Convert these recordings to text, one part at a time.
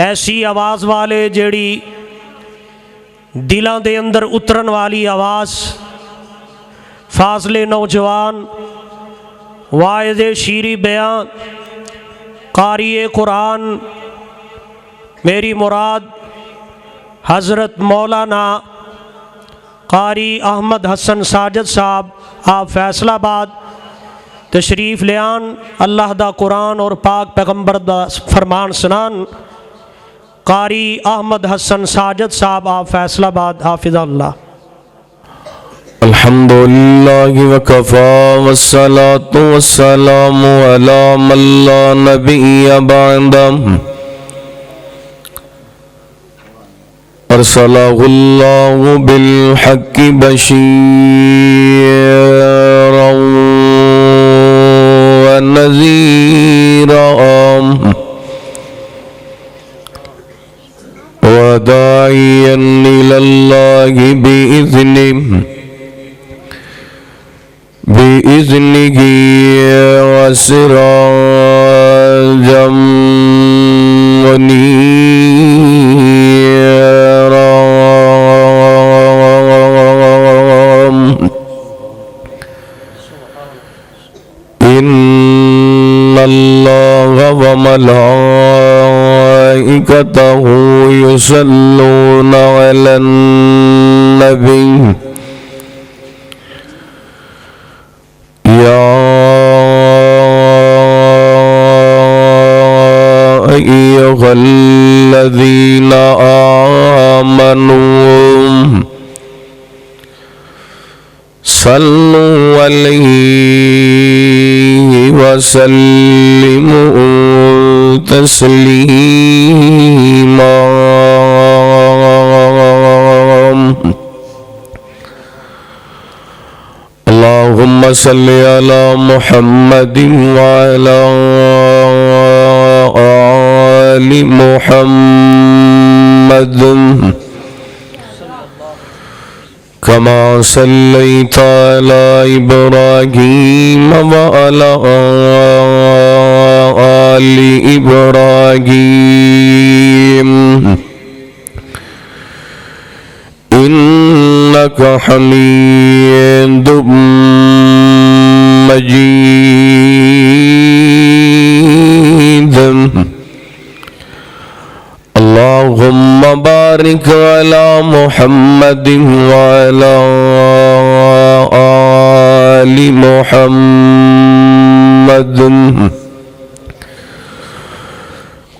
ایسی آواز والے جیڑی دلاں دے اندر اترن والی آواز، فاضل نوجوان، واعظ شیریں بیان، قاری قرآن، میری مراد حضرت مولانا قاری احمد حسن ساجد صاحب آپ فیصل آباد تشریف لیان، اللہ دا قرآن اور پاک پیغمبر دا فرمان سنان۔ قاری احمد حسن ساجد صاحب آپ فیصل آباد، حافظ اللہ۔ الحمدللہ وکفا والصلاة والسلام علی من لا نبی بعدہ ارسلہ اللہ بالحق بشیرا ونذیرا وداعیا الی اللہ بإذنه وسراجا منيرا إن الله وملائكته يصلون على النبي يا أيها الذين آمنوا صلوا عليه وسلموا تسليما اللهم صل على محمد وعلى آل محمد كما صليت على إبراهيم وعلى آل إبراهيم إنك حميد مجيد اللهم بارك على محمد وعلى آل محمد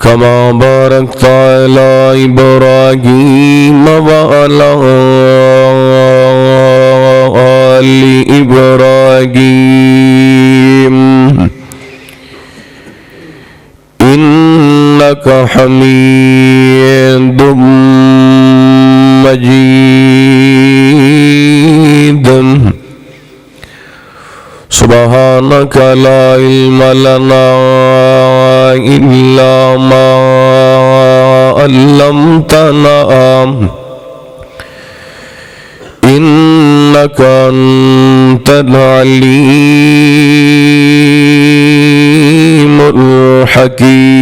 كما باركت على إبراهيم وعلى آل إبراهيم إنك حميد مجيد سبحانك لا علم لنا إلا ما علمتنا إنك أنت العليم الحكيم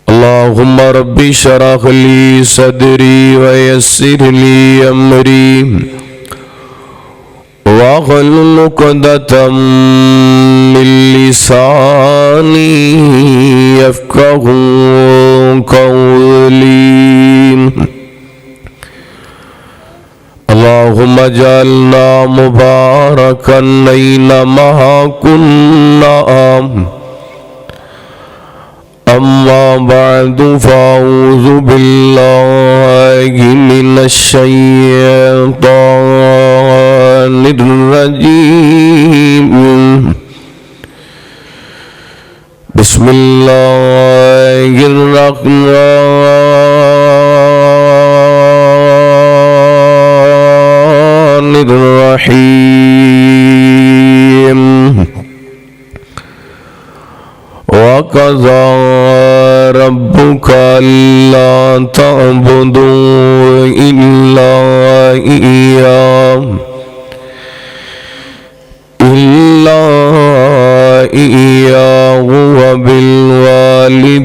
اللهم رب اشرح لي صدري ويسر لي أمري واحلل عقدة من لساني يفقهوا قولي اللهم اجعلنا مباركا أينما كنا أما بعد فأعوذ بالله من الشيطان الرجيم بسم الله الرحمن الرحيم وقضى ربك ألا تعبدوا إلا إياه إلا إياه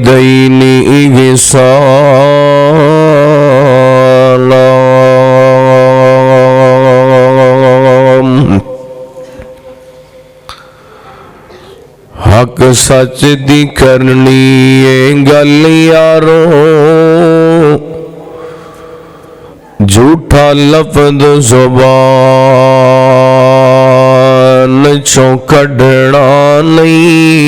والدين إحسانا حق سچ دی کرنی ہے گل یارو جھوٹا لفظ زبان چوں کڈنا نہیں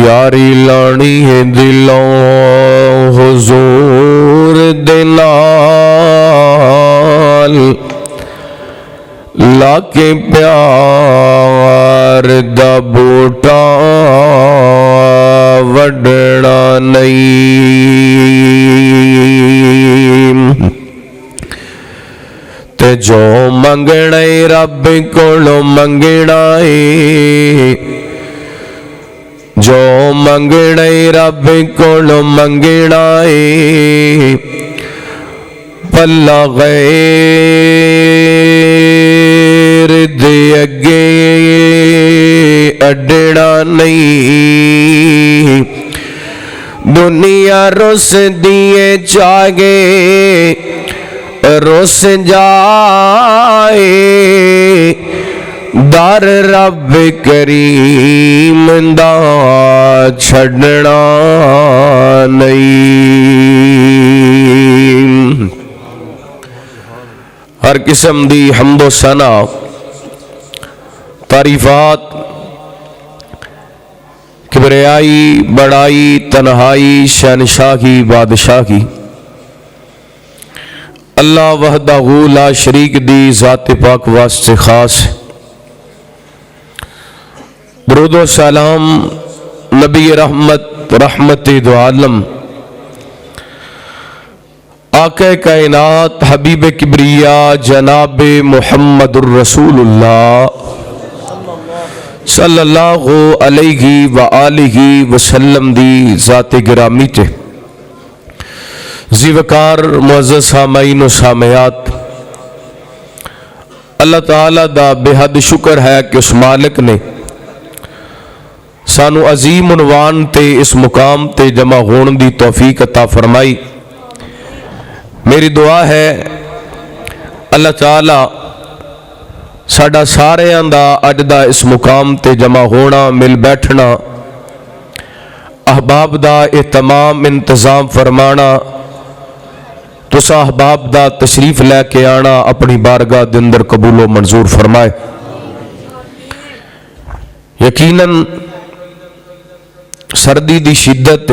یاری لانی ہے دلوں حضور دے نال لا کے پیار دا بوٹا وڈنا نہیں تے جو منگنا رب کولوں منگنا ہے جو منگنا رب کولوں منگنا ہے پلا غیر دے اگے اڈنا نہیں دنیا رس دیے چاگے رس جائے در رب کریم دا چھڑنا نہیں ہر قسم دی حمد و ثنا تعریفات کبریائی بڑائی تنہائی شہنشاہی بادشاہی اللہ وحدہ لا شریک دی ذات پاک واسطے خاص درود و سلام نبی رحمت رحمت دو عالم آقا کائنات حبیب کبریا جناب محمد الرسول اللہ صلی اللہ علیہ وآلہ وسلم دی ذات گرامی تے زیوکار معزز سامعین و سامعات اللہ تعالیٰ دا بے حد شکر ہے کہ اس مالک نے سانو عظیم عنوان تے اس مقام تے جمع ہون دی توفیق عطا فرمائی میری دعا ہے اللہ تعالیٰ ساڈا سارے دا اج دا اس مقام تے جمع ہونا مل بیٹھنا احباب دا اہتمام انتظام فرمانا تسا احباب دا تشریف لے کے آنا اپنی بارگاہ دے اندر قبول و منظور فرمائے یقیناً سردی دی شدت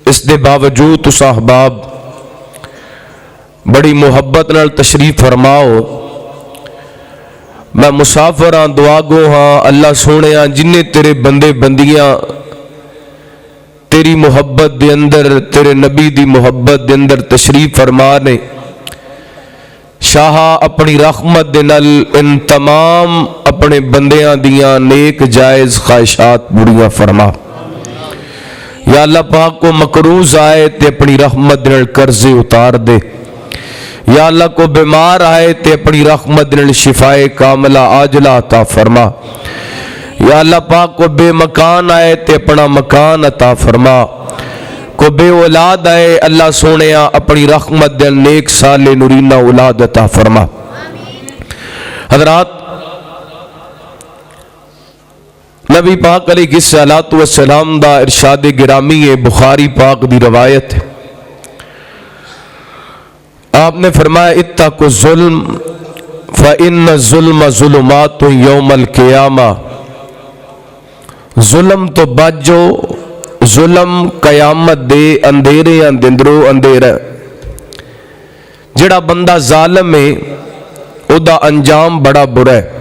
اس دے باوجود تسا احباب بڑی محبت نال تشریف فرماؤ میں مسافر ہاں دعا گو ہاں اللہ سونے ہاں جنہیں تیرے بندے بندیاں تیری محبت دے اندر تیرے نبی دی محبت دے اندر تشریف فرما نے شاہ اپنی رحمت دے نال ان تمام اپنے بندیاں دیاں نیک جائز خواہشات بڑیاں فرما یا اللہ پاک کو مقروض آئے تے اپنی رحمت دے نال قرضے اتار دے یا اللہ کو بیمار آئے تے اپنی رحمت دے نال شفائے کاملہ عاجلہ عطا فرما یا اللہ پاک کو بے مکان آئے تے اپنا مکان عطا فرما کو بے اولاد آئے اللہ سونیا اپنی رحمت دے نیک سال نورینہ اولاد عطا فرما حضرات نبی پاک علیہ السلام دا ارشاد گرامی ہے بخاری پاک دی روایت ہے آپ نے فرمایا اتقوا الظلم فإن الظلم ظلمات یوم القیامہ ظلم تو بچو ظلم قیامت دے اندھیرے اندرو اندھیرا جڑا بندہ ظالم ہے او دا انجام بڑا برا ہے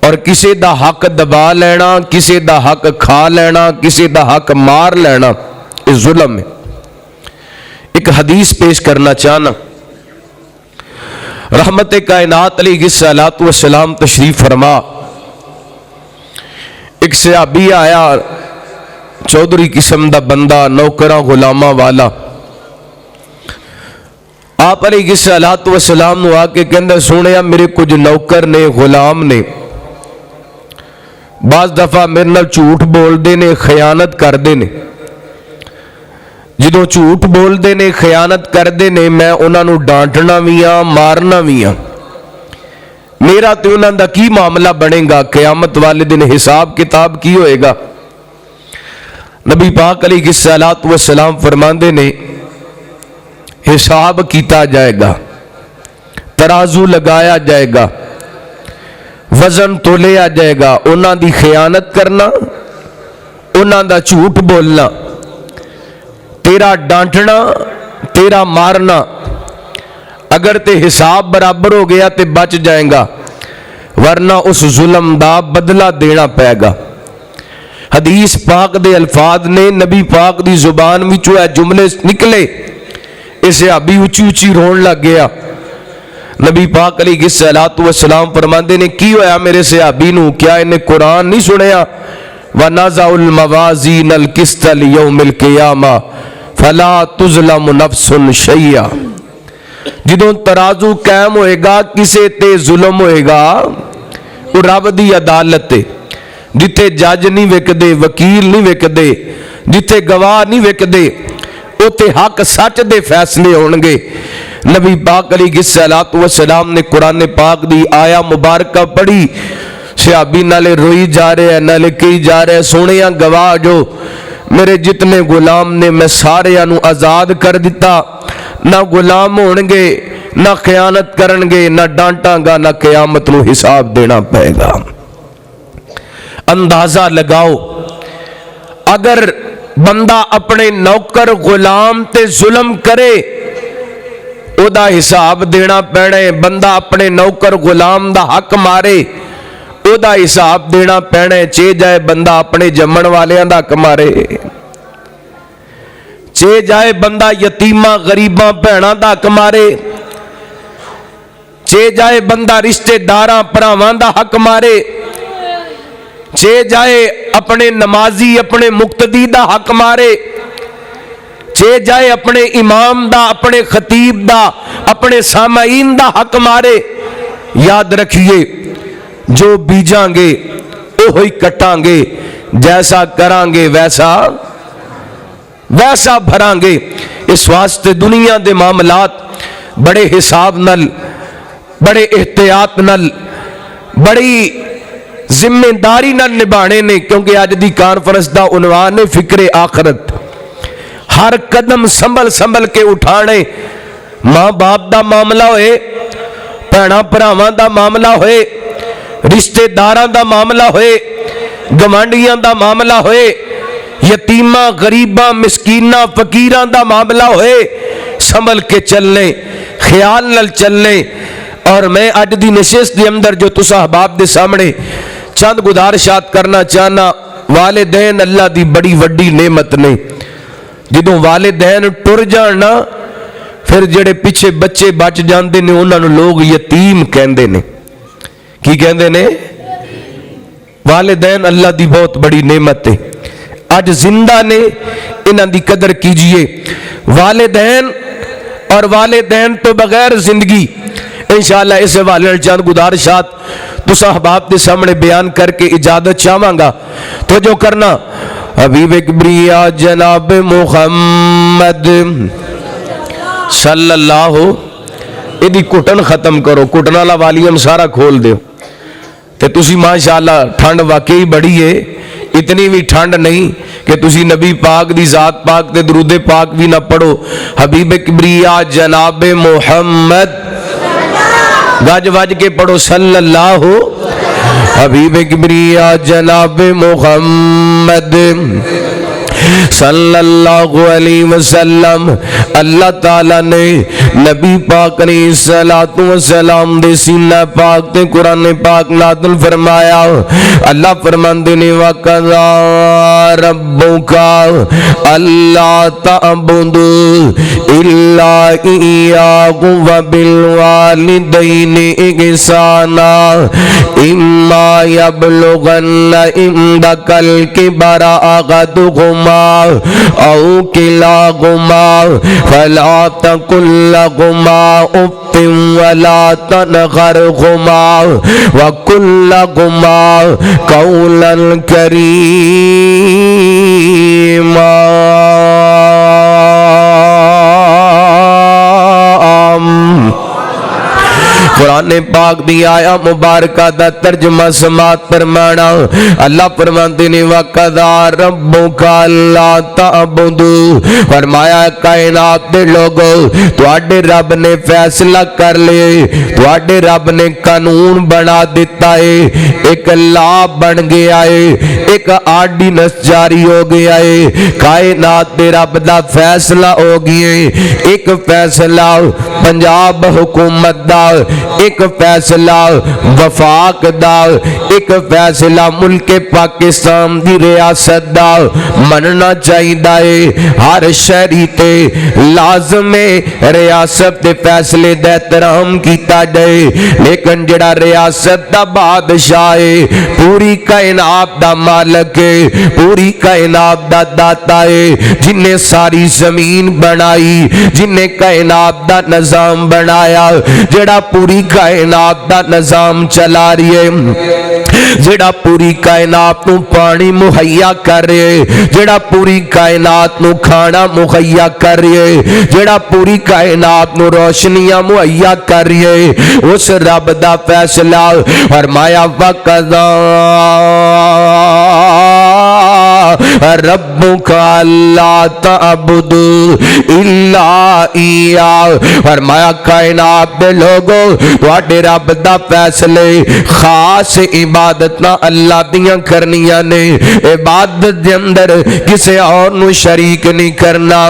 اور کسی دا حق دبا لینا کسی دا حق کھا لینا کسی دا حق مار لینا اس ظلم ہے ایک حدیث پیش کرنا چاہنا رحمت کائنات علیہ السلام تشریف فرما ایک صحابی آیا چودھری قسم دا بندہ نوکرہ غلامہ والا آپ علیہ السلام نو آ کے کہندے سونیا میرے کچھ نوکر نے غلام نے بعض دفعہ میرے نال جھوٹ بولتے نے، خیانت کرتے نے. جدوں جھوٹ بولتے نے، خیانت کرتے نے، میں انہاں نوں ڈانٹنا بھی ہاں، مارنا بھی ہاں. میرا تے انہاں دا کی معاملہ بنے گا؟ قیامت والے دن حساب کتاب کی ہوئے گا؟ نبی پاک علیہ الصلوۃ والسلام فرماندے نے حساب کیتا جائے گا، ترازو لگایا جائے گا، وزن تولیا جائے گا. انہاں دی خیانت کرنا، انہاں دا جھوٹ بولنا، تیرا ڈانٹنا، تیرا مارنا، اگر تے حساب برابر ہو گیا تے بچ جائیں گا، ورنہ اس ظلم دا بدلہ دینا پائے گا. حدیث پاک دے الفاظ نے، نبی پاک دی زبان وچوں اے جملے نکلے، اس صحابی اچھی اچھی رون لگ گیا. نبی پاک علیہ الصلوۃ والسلام فرماندے نے کی ہویا میرے صحابی نو؟ کیا انہیں قرآن نہیں سنیا؟ وَنَزَعُ الْمَوَازِينَ الْقِسْطَ لِيَوْمِ الْقِيَامَةِ فَلَا تُظْلَمُ نَفْسٌ شَيْئًا. جدوں ترازو قائم ہوئے گا، کسے تے ظلم ہوئے گا، وہ رب دی عدالت ہے جتے جج نہیں وکدے، وکیل نہیں وکدے، جتے گواہ نہیں وکدے، اوتے حق سچ دے فیصلے ہونگے. نبی پاک علیہ الصلوۃ والسلام نے قرآن پاک دی آیا مبارکہ پڑھی. صحابی نالے روئی جا رہے ہیں، نالے کہی جا رہے ہیں سونیاں گواہ جو میرے جتنے غلام نے میں سارے انو آزاد کر دیتا، نہ غلام ہونگے، نہ خیانت کرنگے، نہ ڈانٹاں گا، نہ قیامت نو حساب دینا پائے گا. اندازہ لگاؤ، اگر بندہ اپنے نوکر غلام تے ظلم کرے او دا حساب دینا پینے. بندہ اپنے نوکر غلام دا حق مارے او دا حساب دینا پینے. چے جائے بندہ اپنے جمن والیاں دا حق مارے، چے جائے بندہ یتیماں غریباں بہناں دا حق مارے، چے جائے بندہ رشتے داراں پراواں دا حق مارے، چے جائے اپنے نمازی اپنے مقتدی دا حق مارے، چے جائے اپنے امام دا، اپنے خطیب دا، اپنے سامعین دا حق مارے. یاد رکھیے جو بیجاں گے اوہی کٹاں گے، جیسا کران گے ویسا بھران گے. اس واسطے دنیا دے معاملات بڑے حساب نل، بڑے احتیاط نل، بڑی ذمہ داری نال نبھانے نے، کیونکہ آج دی کانفرنس دا عنوان ہے فکر آخرت. ہر قدم سنبھل کے اٹھانے. ماں باپ دا معاملہ ہوئے، بھیڑاں بھراواں دا معاملہ ہوئے، رشتے داراں دا معاملہ ہوئے، گوانڈیاں دا معاملہ ہوئے، یتیماں غریباں مسکیناں فقیراں دا معاملہ ہوئے، سنبھل کے چلنے، خیال نال چلنے. اور میں اج دی نشست دے اندر جو تسا احباب دے سامنے چند گزارشات کرنا چاہنا. والدین اللہ دی بڑی وڈی نعمت نے. جدوں والدین ٹر جانا پھر جڑے پیچھے بچے بچ جاندے نے انہاں نوں لوگ یتیم کہندے نے. کی کہندے نے؟ والدین اللہ دی بہت بڑی نعمت ہے. اج زندہ نے، انہاں دی قدر کیجئے. والدین اور والدین تو بغیر زندگی. انشاءاللہ اس حوالے چند گزارشات تو صاحباب دے سامنے بیان کر کے اجازت چاہواں گا. تو جو کرنا حبیب کبریا جناب محمد صلی اللہ ایدی کٹن ختم کرو. کٹن والا والیوم سارا کھول دیو. تے تسی ماشاءاللہ ٹھنڈ واقعی بڑی ہے، اتنی بھی ٹھنڈ نہیں کہ تسی نبی پاک دی ذات پاک تے درود پاک بھی نہ پڑھو. حبیب کبریا جناب محمد گج وج کے پڑھو صلی اللہ. حبیب کبریا جناب محمد صلی اللہ علیہ وسلم. اللہ تعالیٰ نے نبی پاک علیہ السلام دے سینہ پاک تے قرآن پاک نازل فرمایا. اللہ فرماندے نے وَقَضَىٰ رَبُّكَ أَلَّا تَعْبُدُوا إِلَّا إِيَّاهُ وَبِالْوَالِدَيْنِ إِحْسَانًا إِمَّا يَبْلُغَنَّ عِندَكَ الْكِبَرَ أَحَدُهُمَا او کلاہما فلا تقل لهما اف ولا تنہرهما وقل لهما قولا کریما. قرآن پاک دی آیا مبارکہ دا ترجمہ سماعت فرمانا. اللہ فرماتے نے وَقَضَىٰ رَبُّكَ أَلَّا تَعْبُدُوا، فرمایا کائنات دے لوگو تواڈے رب نے فیصلہ کر لے، تواڈے رب نے قانون بنا دیتا ہے، ایک لا بن گیا ہے، ایک آرڈیننس جاری ہو گیا ہے. کائنات دے رب دا فیصلہ ہو گیا ہے. ایک فیصلہ پنجاب حکومت دا، ایک فیصلہ وفاق دا، ایک فیصلہ ملک پاکستان دی ریاست دا. مننا چاہیدا ہے ہر شہری تے لازم ہے ریاست دے فیصلے دا احترام کیتا جائے. لیکن جڑا ریاست دا بادشاہ ہے، پوری کائنات دا مالک ہے، پوری کائنات دا داتا ہے، جن نے ساری زمین بنائی، جن نے کائنات دا نظام بنایا، جڑا پوری کائنات دا نظام چلا رہی ہے، جڑا پوری کائنات نو پانی مہیا کر رہے، جڑا پوری کائنات نو کھانا مہیا کر رہے، جڑا پوری کائنات نو روشنیاں مہیا کر رہے، اس رب دا فیصلہ فرمایا وَقَضَىٰ رَبُّكَ أَلَّا تَعْبُدُوا إِلَّا إِيَّاهُ، فرمایا کائنات دے لوگو تواڈے رب دا فیصلے خاص عبادت نہ اللہ دیاں کرنیاں نے. عبادت دے اندر کسے اور نو شریک نہیں کرنا.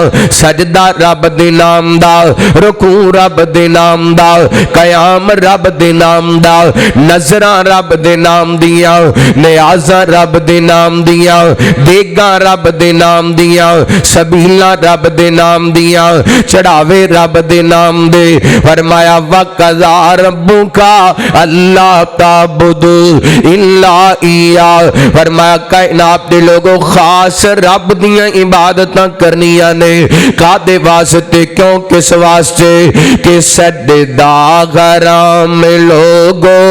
سجدہ رب دے نام دا، رکوع رب دے نام دا، قیام رب دے نام دا، نظراں رب دے نام دیاں، نیازاں رب دے نام دیاں، دیگاں رب دے نام دیاں، سبیلاں رب دے نام دیاں، چڑھاوے رب دے نام دے. فرمایا وَقَضَىٰ رَبُّكَ أَلَّا تَعْبُدُوا إِلَّا إِيَّاهُ، فرمایا کائنات دے لوگوں خاص رب دیاں عبادتاں کرنیاں نے. کادے واسطے؟ کیوں؟ کس واسطے؟ کہ سجدہ غرام لوگو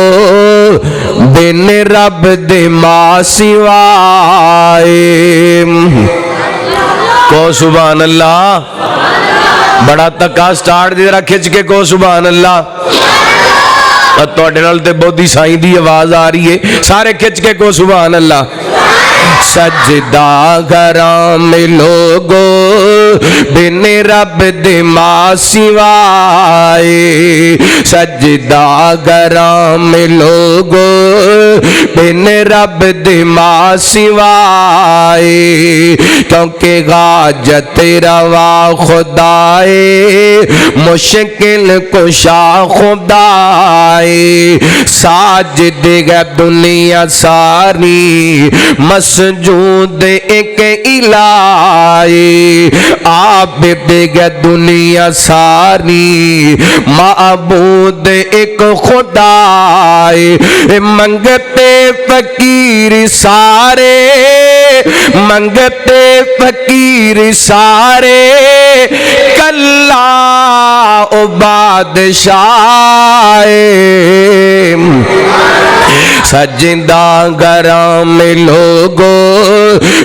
بن رب دے ماں سوائے. کو سبحان اللہ. بڑا تکا سٹارٹ دی ذرا کھچ کے کو سبحان اللہ. توڑے نال تے بودھی سائیں دی آواز آ رہی ہے، سارے کھچ کے کو سبحان اللہ. سجدہ غرام لوگو بن رب دے ماں سوائے، سجدہ غرام لوگو بن رب دے ماں سوائے. کیونکہ حاجت روا خدائے، مشکل کشا خدائے، ساجد ہے دنیا ساری، مسجود ایک الہی، عابد ہے دنیا ساری، معبود ایک خدائی. منگتے فقیر سارے، منگتے فقیر سارے، کلا او بادشاہ. سجدہ غرام لوگو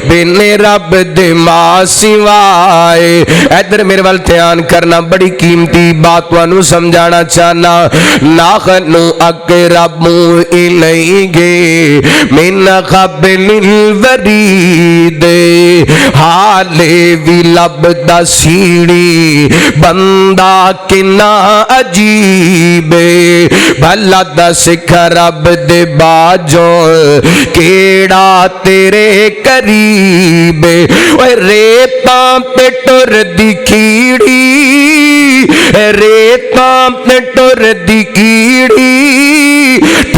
بن رب دے ماں سوائے. ادھر میرے وال دھیان کرنا، بڑی قیمتی بات وانو سمجھانا چاہنا. نحنو اقرب الیہ من حبل الورید، حالے وی لب دا سیڑھی بندہ کنا عجیب، بھلا دس رب دے باجوں کیڑا تیرے قریب. ریتاں تے ٹر دی کیڑی، ریتاں تے ٹر دی کیڑی،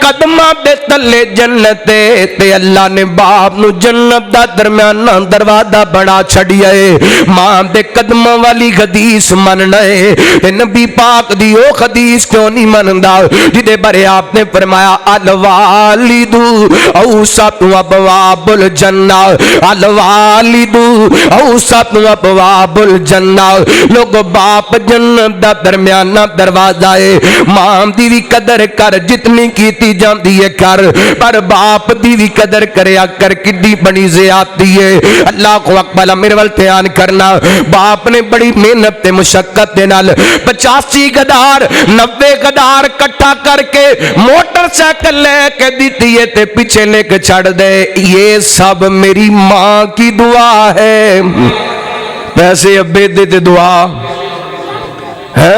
قدماں دے تلے جنت ہے تے اللہ نے باپ نو جنت دا درمیانہ دروازہ بڑا چھڑیا ہے ماں دے قدماں والی حدیث مننا ہے تے نبی پاک دی او حدیث کیوں نہیں مندا جدے بارے آپ نے فرمایا الوالد اوسط ابواب الجنہ الوالد اوسط ابواب الجنہ لوگ باپ جنت دا درمیانہ دروازہ ہے ماں دی بھی قدر کر جتنی کیتی جاندی ہے کر پر باپ دی بھی قدر کریا کر کڈی بڑی زیادتی ہے اللہ کو اکبر میرے ول دھیان کرنا باپ نے بڑی محنت تے مشقت دے نال 85 گدار 90 گدار کٹھا کر کے موٹر سائیکل لے کے دیتی ہے تے پیچھے لے کے چھڑ دے یہ سب میری ماں کی دعا ہے پیسے ابے دے تے دعا ہے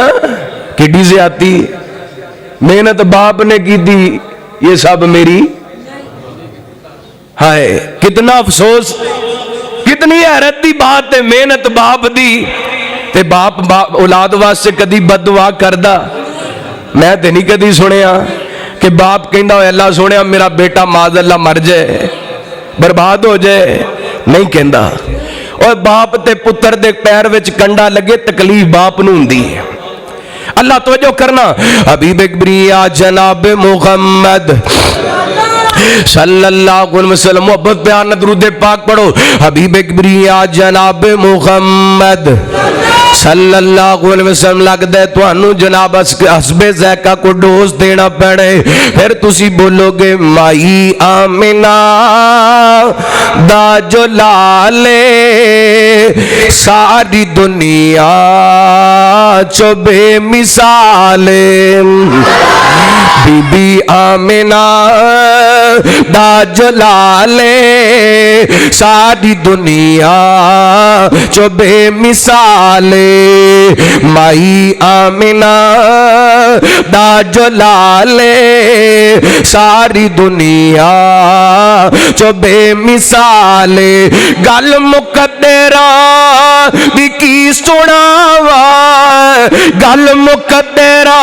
کڈی زیادتی محنت باپ نے کی تھی یہ سب میری ہائے کتنا افسوس کتنی حیرت دی بات ہے محنت باپ دی تے باپ اولاد واسطے کدی بد دعا کردا میں تے نہیں کدی سنیا کہ باپ کہندا ہوئے اللہ سنیا میرا بیٹا معاذ اللہ مر جائے برباد ہو جائے نہیں کہندا اور باپ تے پتر دے پیر وچ کنڈا لگے تکلیف باپ نوں ہوندی ہے اللہ توجہ کرنا حبیب کبریا جناب محمد صلی اللہ علیہ وسلم محبت بیان درود پاک پڑھو حبیب کبریا جناب محمد صلی اللہ علیہ وسلم لگ دے تو انو جناب حسب ذائقہ کو ڈوز دینا پڑے پھر تسی بولو گے مائی آمنہ دا جو لالے ساری دنیا چو بے مثالے بی بی آمنہ دا جلالے ساری دنیا چو بے مثالے مائی آمنہ دا جلالے ساری دنیا چو بے مثالے گل مقدرہ دی کی سناوا گل مقدرہ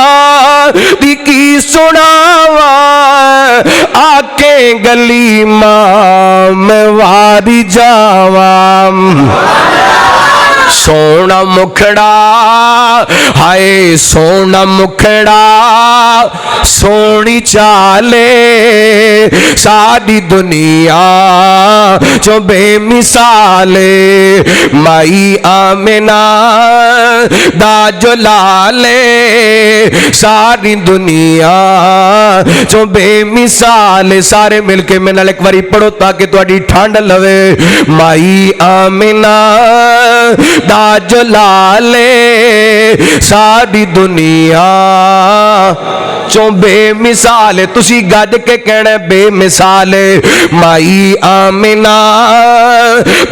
دی کی سناوا آکے گلی ماں میں واری جاوام سونا مکھڑا ہائے سونا مکھڑا سونی چالے ساری دنیا جو بے مثالے مائی آمنہ دا جلالے ساری دنیا جو بے مثالے سارے مل کے میں نال ایک باری پڑھو تاکہ تہاڈی ٹھنڈ لوے مائی آمنہ دا جلالے ساری دنیا چوں بے مثالے تسی گج کے کہنے بے مثالے مائی آمنہ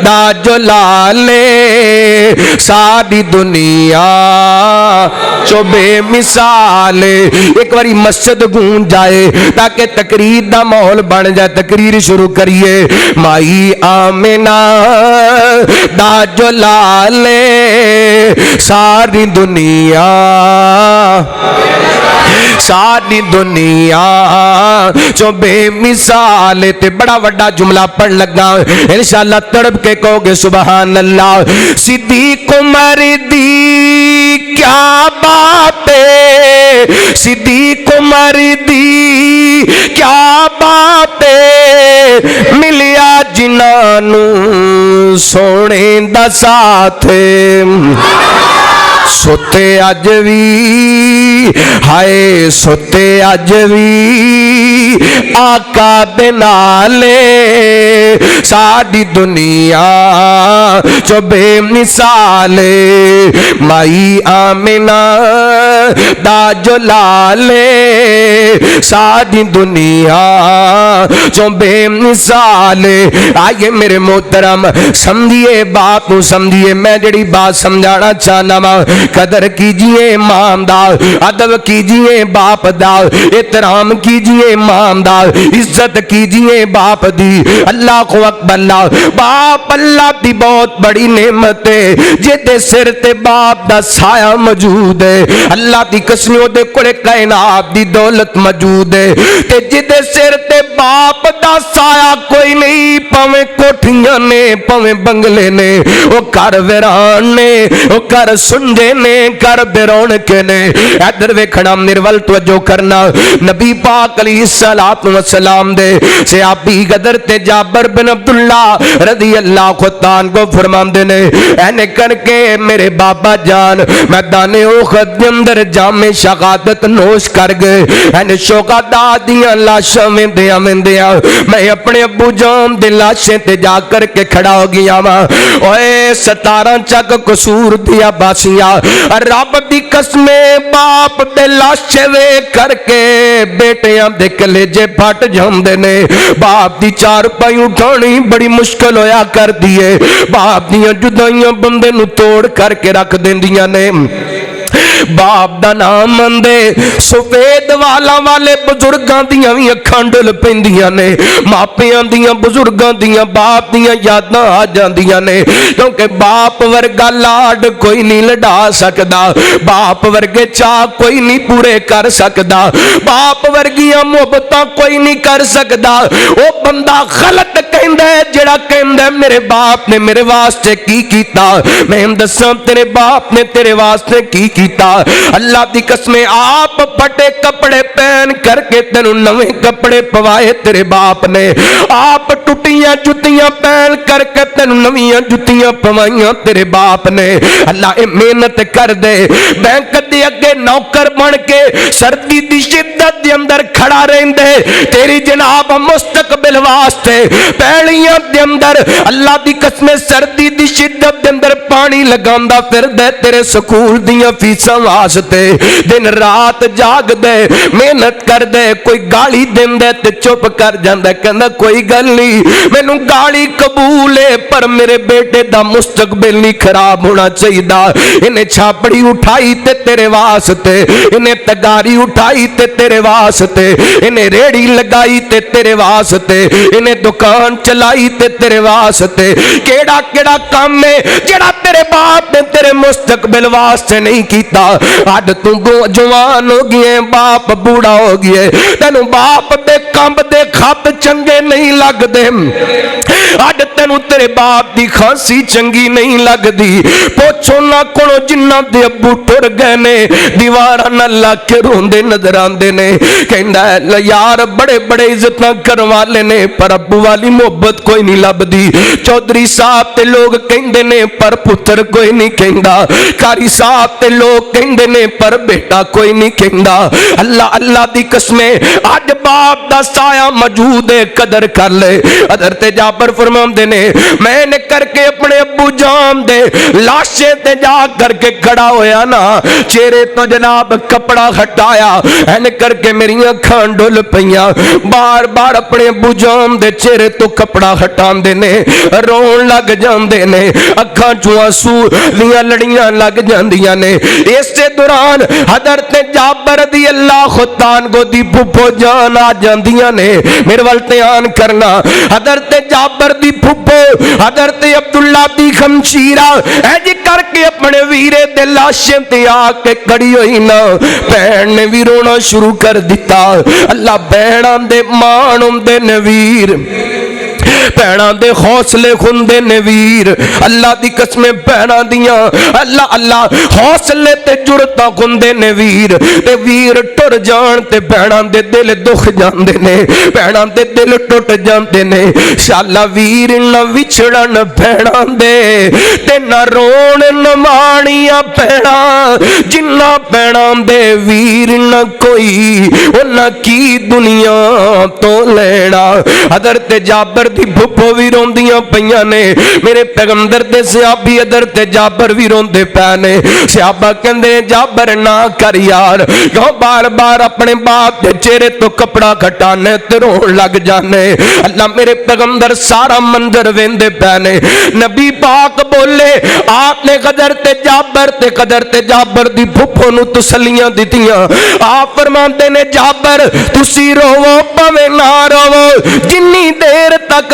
دا جلالے ساری دنیا چوں بے مثالے ایک باری مسجد گونج جائے تاکہ تقریر دا ماحول بن جائے تقریر شروع کریے مائی آمنہ دا جلالے ساری دنیا ساری دنیا جو بے مثال تے بڑا وڈا جملہ پڑھ لگا انشاءاللہ تڑپ کے کہو گے سبحان اللہ صدیق عمر دی کیا بات ہے صدیق عمر دی کیا بات ہے ملیا جنانو سونے دا ساتھ سوتے اج وی ہائے سوتے اج وی آقا دے نالے ساری دنیا چو بے مثالے مائی آمنہ دا جلالے ساری دنیا چو بے مثالے آئیے میرے محترم سمجھیے بات نو سمجھیے میں جڑی بات سمجھانا چاہنا قدر کیجئے ماں دا ادب کیجئے باپ دا احترام کیجئے ماں دا عزت کیجئے باپ دی اللہ کو اکبر اللہ باپ اللہ دی بہت بڑی نعمت ہے جے سر تے باپ دا سایہ موجود ہے اللہ دی قسمیوں دے کڑے کائنات دی دولت موجود موجود ہے تے جدے سر تے باپ دا سایہ کوئی نہیں پاویں کوٹھیاں نے پاویں بنگلے نے او گھر ویران نے او گھر سنجے نے گھر بے رونق نے ادھر ویکھنا میرے ول توجہ کرنا نبی پاک علیہ الصلوۃ والسلام دے صحابی حضرت جابر بن عبداللہ رضی اللہ تعالیٰ کو فرماندے نے اینے کر کے میرے بابا جان میدان احد دے اندر جام شہادت نوش کر گئے اینے شہداء دیاں لاشاں ویندیاں ویندیاں میں اپنے ابو جان دے لاشیں تے جا کر کے کھڑا ہو گیا وا اوئے 17 چک قصور دیا باسیاں رب دی قسم باپ دے لاشے وے کر کے بیٹیاں دے کلیجے پھٹ جاندے نے باپ دی چار پائی اٹھانی بڑی مشکل ہویا کر دیے باپ دیاں جدائیاں بندے نو توڑ کر کے رکھ دیندیاں نے باپ دا نام مندے سفید والا والے بزرگاں دیاں بھی اکھاں ڈل پیندیاں نے ماپیاں دیاں بزرگاں دیاں باپ دیاں یاداں آ جاندیاں نے کیونکہ باپ ورگا لاڈ کوئی نہیں لڈا سکدا باپ ورگے چاہ کوئی نہیں پورے کر سکدا باپ ورگیاں محبتاں کوئی نہیں کر سکدا او بندہ غلط کہندا ہے جڑا کہندا ہے میرے باپ نے میرے واسطے کی کیتا میں دساں تیرے باپ نے تیرے واسطے کی کیتا اللہ دی قسم آپ پھٹے کپڑے پہن کر کے تینوں نویں کپڑے پوائے تیرے باپ نے آپ ٹوٹیاں جتیاں پہن کر کے تینوں نویاں جتیاں پوائیاں تیرے باپ نے اللہ اے محنت کر دے بینک دے اگے نوکر بن کے سردی دی شدت دے اندر کھڑا رہندے تیری جناب مستقبل واسطے پیڑیاں دے اندر اللہ دی قسم سردی دی شدت دے اندر پانی لگاندا پھر دے تیرے سکول دیاں فیساں واسطے دن رات جاگ دے محنت کر دے کوئی گالی دین دے تے چپ کر جاندا کہندا کوئی گل نہیں مینوں گالی قبول ہے پر میرے بیٹے دا مستقبل نہیں خراب ہونا چاہیے انہیں چھاپڑی اٹھائی تے تیرے واسطے انہیں تگاری اٹھائی تے تیرے واسطے انہیں ریڑی لگائی تے تیرے واسطے انہیں دکان چلائی تے تیرے واسطے کیڑا کیڑا کام ہے جڑا تیرے باپ نے تیرے مستقبل واسطے نہیں کیتا اڈ تو جوان ہو گئے باپ بوڑھا ہو گئے تینوں باپ دے کمب دے خط چنگے نہیں لگ دے اڈ تینوں تیرے باپ دی کھانسی چنگی نہیں لگ دی پوچھو نہ کونو جنہ دے ابو ٹر گئے نے دیوارہ نہ لگ کے روندے نظر آندے نے کہندا ہے یار بڑے بڑے عزتاں کروالے نے پر ابو والی محبت کوئی نہیں لب دی چودھری صاحب تے لوگ کہندے نے پر پتر کوئی نہیں کہندا کاری صاحب تے لوگ کہندے نے پر بیٹا کوئی نہیں کہندا اللہ اللہ دی قسمیں اج باپ دا سایہ موجود ہے قدر کر لے حضرت جابر فرماندے نے میں نے کر کے اپنے ابو جان دے لاشے تے جا کر کے کھڑا ہویا نا چہرے تو جناب کپڑا ہٹایا این کر کے میری اکھاں ڈل پیاں بار بار اپنے ابو جان دے چہرے تو کپڑا ہٹان دے نے رون لگ جاندے نے اکھاں چوں آنسو دیاں لڑیاں لگ جاندیاں نے اس سے دوران حضرت جابر رضی اللہ تعالیٰ کو دی پھپھو جان آ جاندیاں نے میرے ول دھیان کرنا حضرت جابر دی پھپھو حضرت عبداللہ دی خمشیرہ اے جی کر کے اپنے ویرے دے لاشیں تے آ کے کڑی ہوئی نا بہن نے بھی رونا شروع کر دیتا اللہ بہناں دے مان ہوندے نے ویر بہناں دے حوصلے ہوندے نے ویر اللہ دی قسمیں بہناں دیاں اللہ اللہ حوصلے تے جرتاں ہوندے نے ویر تے ویر ٹر جان تے بہناں دے دل دکھ جاندے نے بہناں دے دل ٹوٹ جاندے نے شالا ویر نہ وچھڑن بہناں دے تے نہ رون نہ مانیاں بہناں جنہ بہناں دے ویر نہ کوئی انہاں کی دنیا تو لینا حضرت جابر دی پھپھو بھی روندیاں پیاں نے میرے پیغمبر دے صحابی حضرت جابر بھی روندے پے نے صحابہ کہندے جابر نہ کر یار کیوں بار بار اپنے باپ دے چہرے تو کپڑا کٹانے تے رون لگ جانے اللہ میرے پیغمبر سارا منظر ویندے پے نے نبی پاک بولے آپ نے حضرت جابر دی پھپھو نو تسلیاں دتیاں آپ فرماندے نے جابر تسی روو پویں نہ روو جنی دیر تک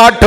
8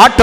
8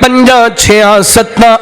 5 6 7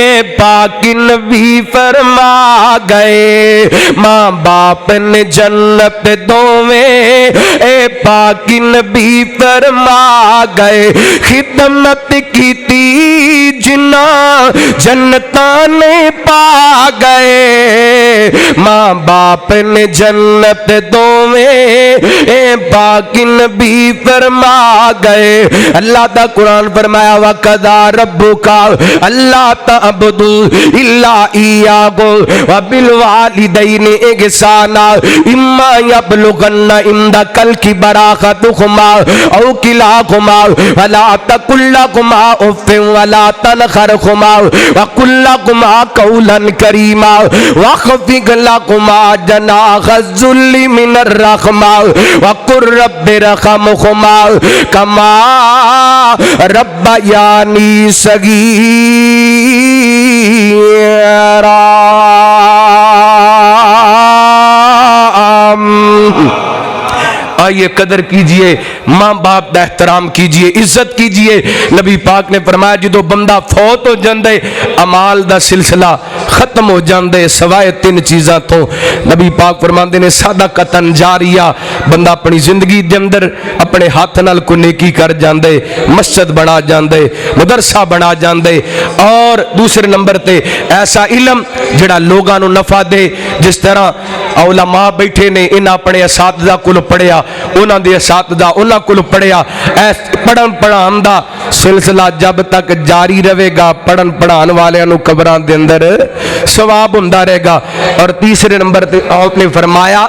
اے پاک نبی فرما گئے ماں باپ نے جنت دوویں اے پاک نبی فرما گئے خدمت کیتی جنہ جنتاں نے پا گئے ماں باپ نے جنت دوویں اے پاک نبی فرما گئے اللہ دا قرآن فرمایا وَقَضَىٰ رَبُّكَ أَلَّا تَعْبُدُوا إِلَّا إِيَّاهُ وَبِالْوَالِدَيْنِ إِحْسَانًا إِمَّا يَبْلُغَنَّ عِندَكَ الْكِبَرَ أَحَدُهُمَا أَوْ كِلَاهُمَا فَلَا تَقُل لَّهُمَا أُفٍّ وَلَا تَنْهَرْهُمَا وَقُل لَّهُمَا قَوْلًا كَرِيمًا وَاخْفِضْ لَهُمَا جَنَاحَ الذُّلِّ مِنَ الرَّحْمَةِ وَقُل رَّبِّ ارْحَمْهُمَا كَمَا رَبَّيَانِي صَغِيرًا آئیے قدر کیجئے ماں باپ دا احترام کیجئے عزت کیجئے نبی پاک نے فرمایا جدو بندہ فوت ہو جاندے اعمال دا سلسلہ ختم ہو جاندے سوائے 3 چیزاں تو نبی پاک فرماندے نے صدقۃ جاریہ بندہ اپنی زندگی دے اندر اپنے ہاتھ نال کوئی نیکی کر جاندے مسجد بنا جاندے مدرسہ بنا جاندے اور دوسرے نمبر تے ایسا علم جڑا لوگاں نو نفع دے جس طرح علماء بیٹھے نے انہاں اپنے اساتذہ کولوں پڑھیا انہاں دے اساتذہ انہاں کولوں پڑھیا پڑھن پڑھان دا سلسلہ جب تک جاری رہے گا پڑھن پڑھان والیاں نو قبراں دے اندر ثواب ہوندا رہے گا اور تیسرے نمبر تے آپ نے فرمایا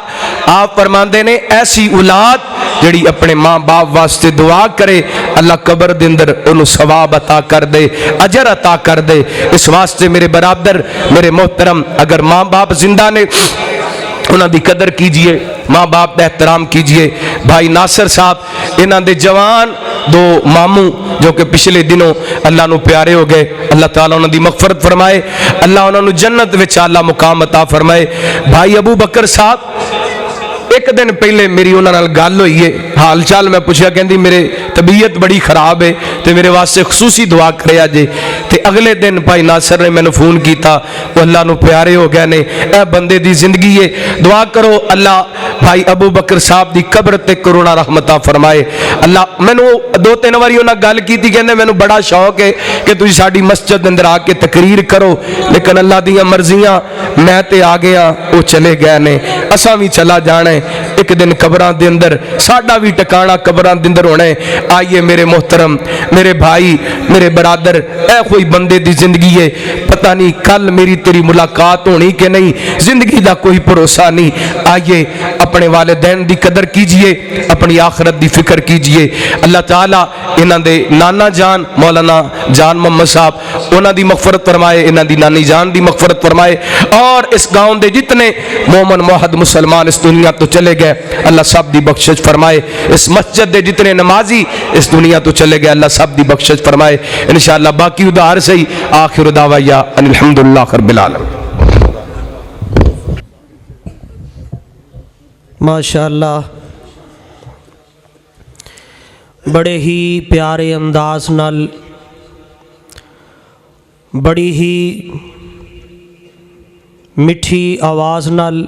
آپ فرماندے نے ایسی اولاد جڑی اپنے ماں باپ واسطے دعا کرے اللہ قبر دے اندر انہوں ثواب عطا کر دے اجر عطا کر دے اس واسطے میرے برادر میرے محترم اگر ماں باپ زندہ نے انہاں دی قدر کیجئے ماں باپ دا احترام کیجئے بھائی ناصر صاحب انہاں دے جوان 2 ماموں جو کہ پچھلے دنوں اللہ نو پیارے ہو گئے اللہ تعالیٰ انہاں دی مغفرت فرمائے اللہ انہاں نو جنت وچ اعلیٰ مقام عطا فرمائے بھائی ابو بکر صاحب ایک دن پہلے میری انہاں نال گل ہوئی ہے حال چال میں پوچھا کہندی میرے طبیعت بڑی خراب ہے تے میرے واسطے خصوصی دعا کریا جے تے اگلے دن بھائی ناصر نے میں نے فون کیتا وہ اللہ نو پیارے ہو گئے نے اے بندے دی زندگی ہے دعا کرو اللہ بھائی ابو بکر صاحب دی قبر تے کرونا رحمتہ فرمائے اللہ میں نے 2-3 واری انہاں گل کیتی کہندے میں نے بڑا شوق ہے کہ تسی ساڈی مسجد اندر آ کے تقریر کرو لیکن اللہ دیاں مرضیاں میں تے آ گیا وہ چلے گئے نے اساں بھی چلا جانا ہے ایک دن قبراں دے اندر ساڈا بھی ٹکانا قبراں دے اندر ہونا ہے آئیے میرے محترم میرے بھائی میرے برادر اے کوئی بندے دی زندگی ہے پتہ نہیں کل میری تیری ملاقات ہونی کہ نہیں زندگی دا کوئی بھروسہ نہیں آئیے اپنے والدین دی قدر کیجئے اپنی آخرت دی فکر کیجئے اللہ تعالیٰ انہاں دے نانا جان مولانا جان محمد صاحب انہاں دی مغفرت فرمائے انہاں دی نانی جان دی مغفرت فرمائے اور اس گاؤں دے جتنے مومن موحد مسلمان اس دنیا تو چلے گئے اللہ سب دی بخشش فرمائے اس مسجد دے جتنے نمازی اس دنیا تو چلے گئے اللہ سب دی بخشش فرمائے انشاءاللہ باقی ادھار سے ہی آخر دعوایا ان الحمدللہ رب العالمین ماشاءاللہ بڑے ہی پیارے انداز نال بڑی ہی مٹھی آواز نال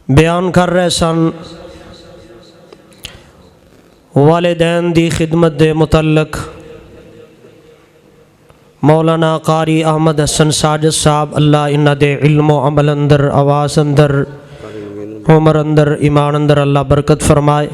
بیان کر رہے سن والدین دی خدمت دے متعلق مولانا قاری احمد حسن ساجد صاحب اللہ انہ دے علم و عمل اندر آواز اندر عمر اندر ایمان اندر اللہ برکت فرمائے